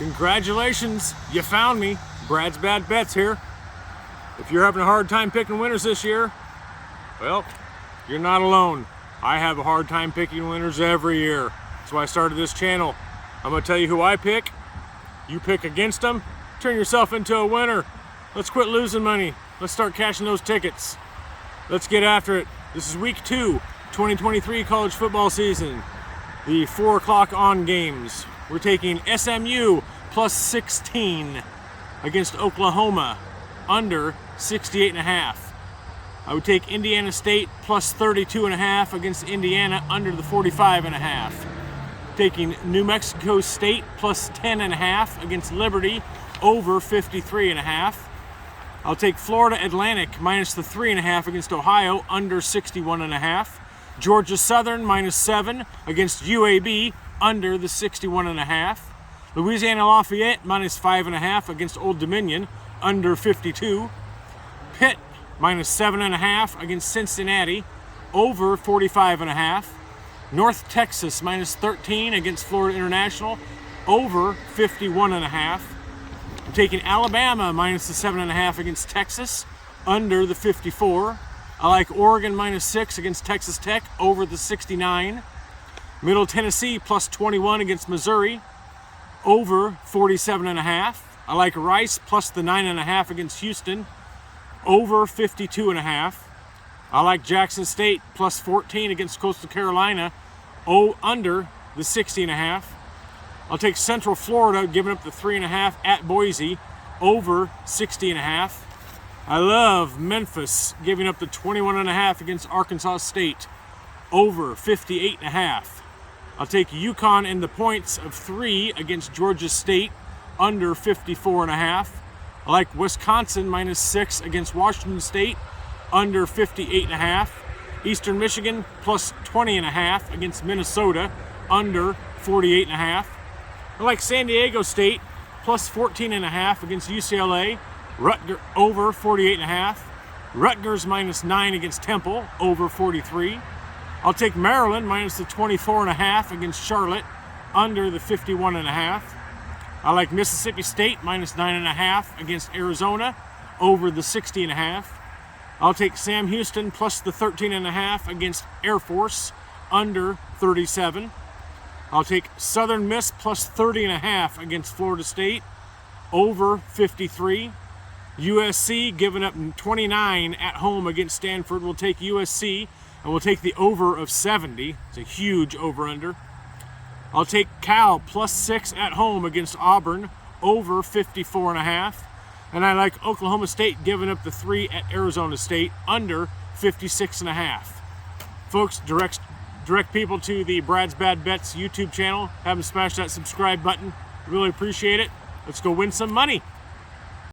Congratulations, you found me. Brad's Bad Bets here. If you're having a hard time picking winners this year, well, you're not alone. I have a hard time picking winners every year. That's why I started this channel. I'm gonna tell you who I pick. You pick against them, turn yourself into a winner. Let's quit losing money. Let's start cashing those tickets. Let's get after it. This is week 2, 2023 college football season. The 4 o'clock on games. We're taking SMU plus 16 against Oklahoma, under 68.5. I would take Indiana State plus 32.5 against Indiana, under the 45.5. Taking New Mexico State plus 10.5 against Liberty, over 53.5. I'll take Florida Atlantic minus the 3.5 against Ohio, under 61.5. Georgia Southern minus 7 against UAB, under the 61.5. Louisiana Lafayette minus 5.5 against Old Dominion, under 52. Pitt minus 7.5 against Cincinnati, over 45.5. North Texas minus 13 against Florida International, over 51.5. I'm taking Alabama minus the 7.5 against Texas, under the 54. I like Oregon minus 6 against Texas Tech, over the 69. Middle Tennessee plus 21 against Missouri, over 47.5. I like Rice plus the 9.5 against Houston, over 52.5. I like Jackson State plus 14 against Coastal Carolina, under the 60.5. I'll take Central Florida giving up the 3.5 at Boise, over 60.5. I love Memphis giving up the 21.5 against Arkansas State, over 58.5. I'll take UConn in the points of 3 against Georgia State, under 54.5. I like Wisconsin minus 6 against Washington State, under 58.5. Eastern Michigan plus 20.5 against Minnesota, under 48.5. I like San Diego State plus 14.5 against UCLA, over 48.5. Rutgers minus 9 against Temple, over 43. I'll take Maryland minus the 24.5 against Charlotte, under the 51.5. I like Mississippi State minus 9.5 against Arizona, over the 60.5. I'll take Sam Houston plus the 13.5 against Air Force, under 37. I'll take Southern Miss plus 30.5 against Florida State, over 53. USC giving up 29 at home against Stanford. We'll take USC, and we'll take the over of 70. It's a huge over-under. I'll take Cal plus 6 at home against Auburn, over 54.5. And I like Oklahoma State giving up the 3 at Arizona State, under 56.5. Folks, direct people to the Brad's Bad Bets YouTube channel. Have them smash that subscribe button. Really appreciate it. Let's go win some money.